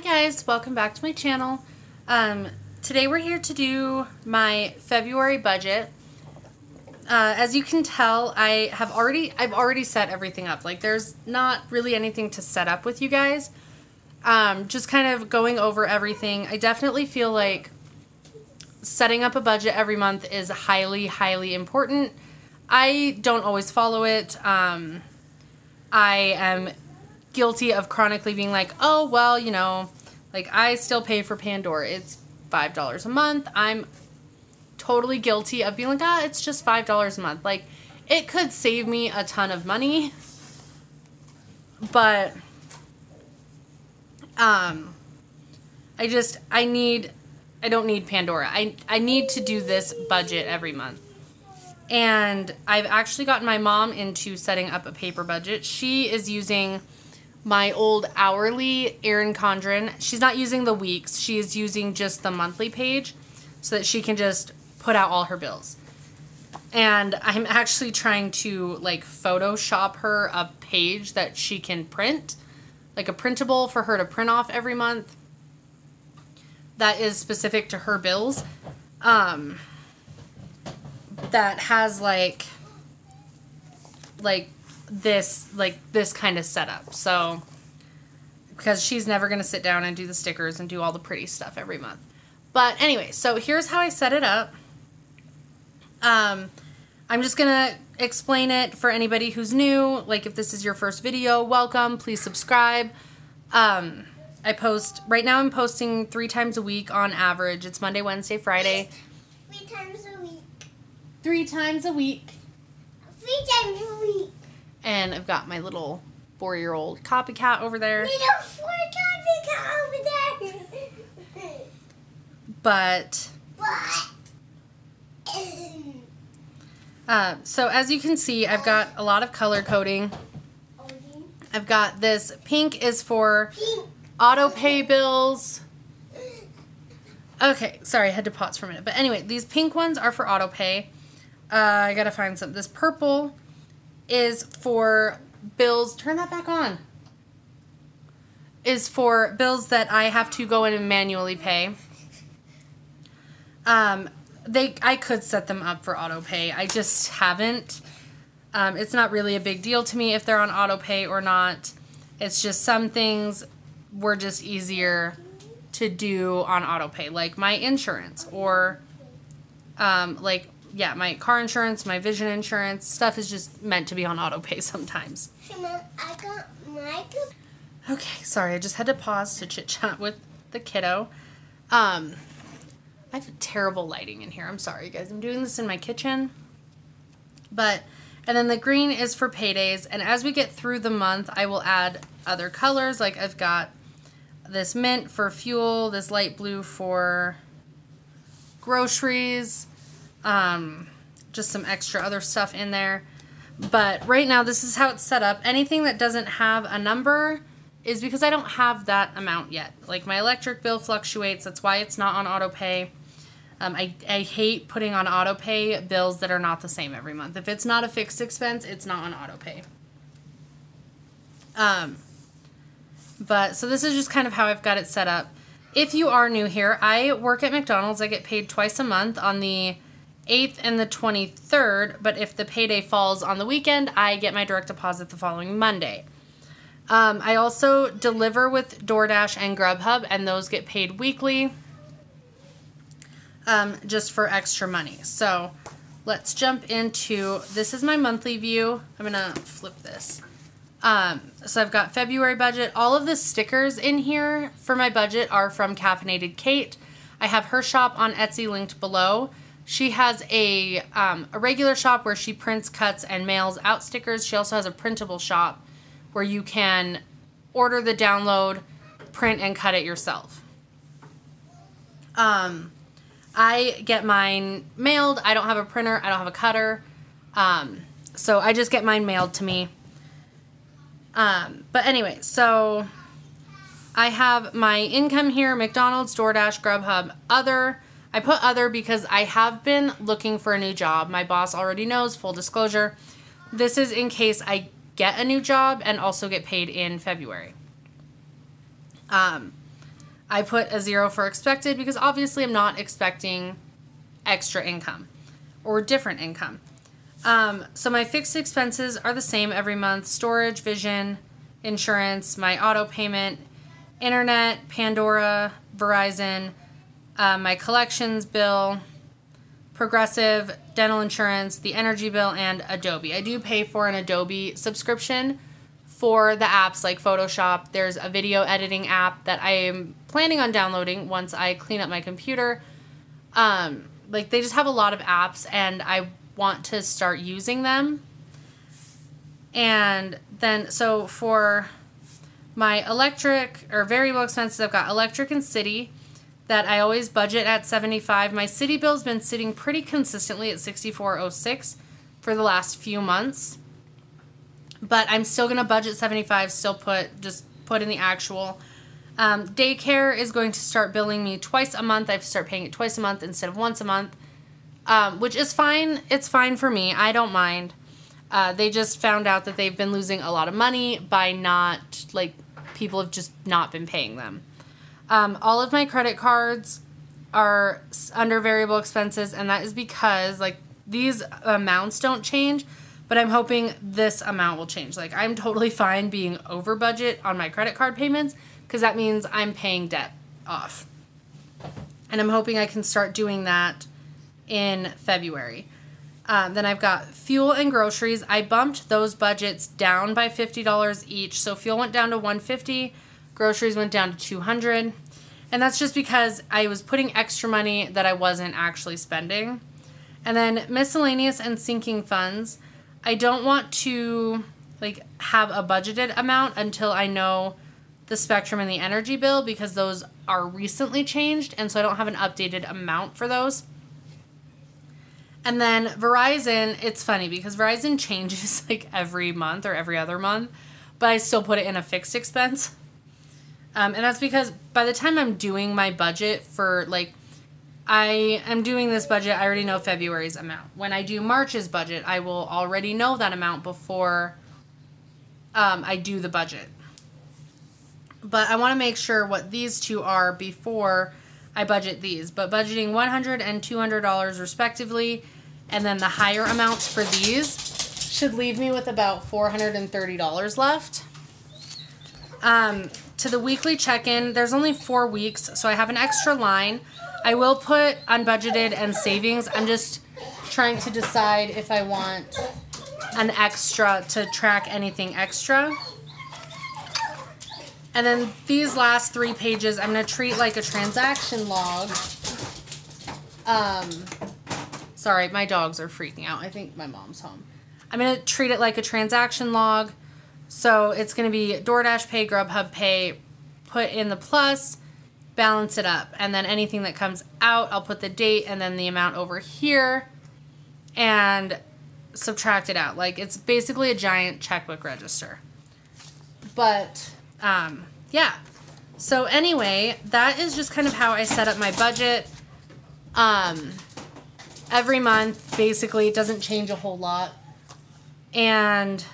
Hi guys, welcome back to my channel. Today we're here to do my February budget. As you can tell, I've already set everything up. Like, there's not really anything to set up with you guys. Just kind of going over everything. I definitely feel like setting up a budget every month is highly, highly important. I don't always follow it. I am guilty of chronically being like, oh, well, you know, like, I still pay for Pandora. It's $5 a month. I'm totally guilty of being like, it's just $5 a month. Like, it could save me a ton of money, but I don't need Pandora. I need to do this budget every month. And I've actually gotten my mom into setting up a paper budget. She is using my old hourly Erin Condren. She's not using the weeks. She is using just the monthly page so that she can just put out all her bills. And I'm actually trying to, like, Photoshop her a page that she can print, like a printable for her to print off every month that is specific to her bills. That has like this kind of setup. So, because she's never going to sit down and do the stickers and do all the pretty stuff every month. But anyway, so here's how I set it up. I'm just going to explain it for anybody who's new. Like, if this is your first video, welcome. Please subscribe. Right now I'm posting 3 times a week on average. It's Monday, Wednesday, Friday. 3 times a week. 3 times a week. 3 times a week. And I've got my little 4-year-old copycat over there. Little 4 copycat over there. But so as you can see, I've got a lot of color coding. I've got this pink is for auto pay bills. Okay, sorry, I had to pause for a minute. But anyway, these pink ones are for auto pay. I gotta find some. This purple is for bills. Turn that back on. Is for bills that I have to go in and manually pay. I could set them up for auto pay. I just haven't. It's not really a big deal to me if they're on auto pay or not. It's just some things were just easier to do on auto pay, like my insurance or my car insurance, my vision insurance. Stuff is just meant to be on auto pay sometimes. I got my... Okay, sorry, I just had to pause to chit chat with the kiddo. I have terrible lighting in here. I'm sorry, you guys. I'm doing this in my kitchen. And then the green is for paydays. And as we get through the month, I will add other colors. Like, I've got this mint for fuel, this light blue for groceries, just some extra other stuff in there. But right now, this is how it's set up. Anything that doesn't have a number is because I don't have that amount yet. Like, my electric bill fluctuates. That's why it's not on auto pay. I hate putting on auto pay bills that are not the same every month. If it's not a fixed expense, it's not on auto pay. So this is just kind of how I've got it set up. If you are new here, I work at McDonald's. I get paid twice a month on the 8th and the 23rd, but if the payday falls on the weekend, I get my direct deposit the following Monday. I also deliver with DoorDash and Grubhub, and those get paid weekly, just for extra money. So let's jump into, this is my monthly view. I'm gonna flip this. So I've got February budget. All of the stickers in here for my budget are from Caffeinated Cait. I have her shop on Etsy linked below. She has a regular shop where she prints, cuts, and mails out stickers. She also has a printable shop where you can order the download, print, and cut it yourself. I get mine mailed. I don't have a printer. I don't have a cutter. So I just get mine mailed to me. But anyway, so I have my income here: McDonald's, DoorDash, Grubhub, other. I put other because I have been looking for a new job. My boss already knows, full disclosure. This is in case I get a new job and also get paid in February. I put a 0 for expected because obviously I'm not expecting extra income or different income. So my fixed expenses are the same every month: storage, vision, insurance, my auto payment, internet, Pandora, Verizon, my collections bill, Progressive, dental insurance, the energy bill, and Adobe. I do pay for an Adobe subscription for the apps like Photoshop. There's a video editing app that I am planning on downloading once I clean up my computer. Like, they just have a lot of apps, and I want to start using them. And then, so for my electric or variable expenses, I've got electric and city that I always budget at $75. My city bill's been sitting pretty consistently at $64.06 for the last few months. But I'm still going to budget $75, still put in the actual. Daycare is going to start billing me twice a month. I have to start paying it twice a month instead of once a month, which is fine. It's fine for me. I don't mind. They just found out that they've been losing a lot of money by not, like, people have just not been paying them. All of my credit cards are under variable expenses, and that is because, like, these amounts don't change, but I'm hoping this amount will change. Like, I'm totally fine being over budget on my credit card payments because that means I'm paying debt off. And I'm hoping I can start doing that in February. Then I've got fuel and groceries. I bumped those budgets down by $50 each. So fuel went down to $150, groceries went down to $200. And that's just because I was putting extra money that I wasn't actually spending. And then miscellaneous and sinking funds. I don't want to, like, have a budgeted amount until I know the spectrum and the energy bill, because those are recently changed, and so I don't have an updated amount for those. And then Verizon, it's funny because Verizon changes like every month or every other month, but I still put it in a fixed expense. And that's because by the time I'm doing my budget for, like, I am doing this budget, I already know February's amount. When I do March's budget, I will already know that amount before I do the budget. But I want to make sure what these two are before I budget these. But budgeting $100 and $200 respectively, and then the higher amounts for these should leave me with about $430 left. To the weekly check-in, there's only 4 weeks, so I have an extra line. I will put unbudgeted and savings. I'm just trying to decide if I want an extra to track anything extra. And then these last 3 pages, I'm going to treat like a transaction log. Sorry, my dogs are freaking out. I think my mom's home. I'm going to treat it like a transaction log. So it's going to be DoorDash Pay, Grubhub Pay, put in the plus, balance it up. And then anything that comes out, I'll put the date and then the amount over here and subtract it out. Like, it's basically a giant checkbook register. But, yeah. So anyway, that is just kind of how I set up my budget. Every month, basically, it doesn't change a whole lot. And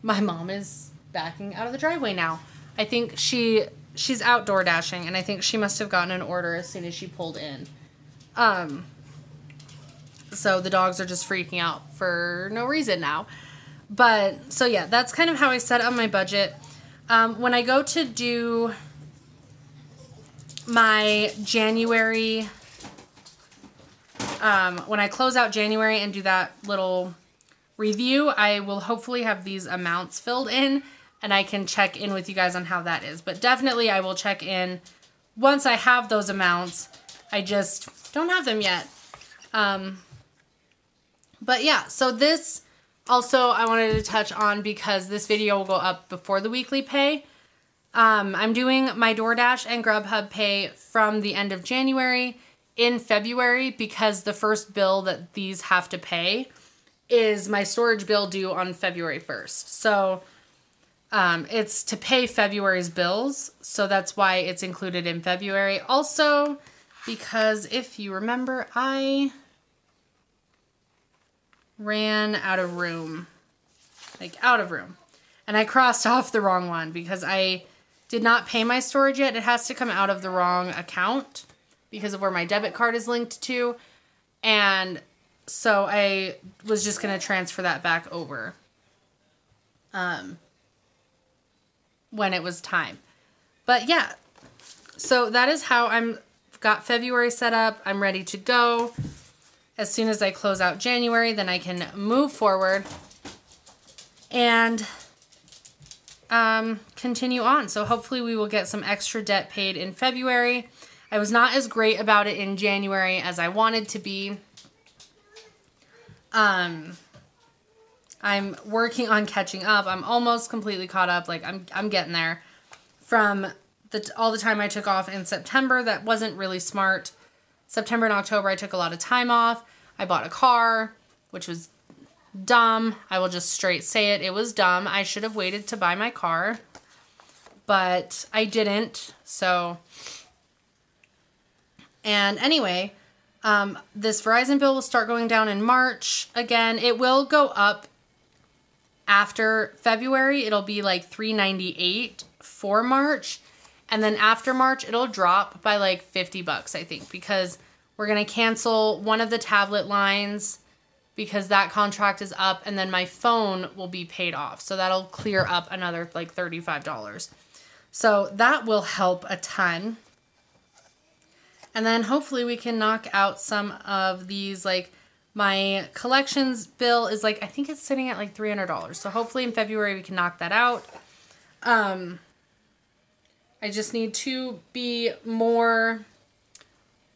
my mom is backing out of the driveway now. I think she's outdoor dashing, and I think she must have gotten an order as soon as she pulled in. So the dogs are just freaking out for no reason now. But, so yeah, that's kind of how I set up my budget. When I go to do my January, when I close out January and do that little review, I will hopefully have these amounts filled in, and I can check in with you guys on how that is. But definitely I will check in once I have those amounts. I just don't have them yet. But yeah, so this also I wanted to touch on because this video will go up before the weekly pay. I'm doing my DoorDash and Grubhub Pay from the end of January in February because the first bill that these have to pay is my storage bill due on February 1st. So it's to pay February's bills, so that's why it's included in February. Also, because if you remember, I ran out of room. And I crossed off the wrong one because I did not pay my storage yet. It has to come out of the wrong account because of where my debit card is linked to. And so I was just going to transfer that back over when it was time. But yeah, so that is how I'm got February set up. I'm ready to go. As soon as I close out January, then I can move forward and continue on. So hopefully we will get some extra debt paid in February. I was not as great about it in January as I wanted to be. I'm working on catching up. I'm almost completely caught up. Like I'm getting there. From all the time I took off in September, that wasn't really smart. September and October, I took a lot of time off. I bought a car, which was dumb. I will just straight say it. It was dumb. I should have waited to buy my car, but I didn't. So, and anyway, this Verizon bill will start going down in March. Again, it will go up after February. It'll be like $398 for March. And then after March, it'll drop by like $50, I think, because we're going to cancel one of the tablet lines because that contract is up, and then my phone will be paid off. So that'll clear up another like $35. So that will help a ton. And then hopefully we can knock out some of these, like my collections bill is like, I think it's sitting at like $300. So hopefully in February we can knock that out. I just need to be more,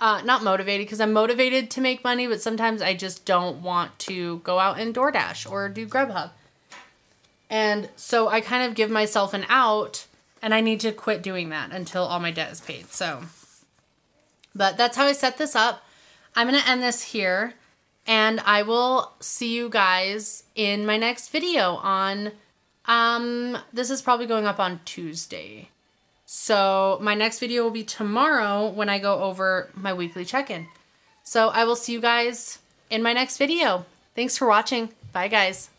not motivated, because I'm motivated to make money, but sometimes I just don't want to go out and DoorDash or do Grubhub. And so I kind of give myself an out, and I need to quit doing that until all my debt is paid. So, but that's how I set this up. I'm going to end this here, and I will see you guys in my next video on, this is probably going up on Tuesday. So my next video will be tomorrow when I go over my weekly check-in. So I will see you guys in my next video. Thanks for watching. Bye, guys.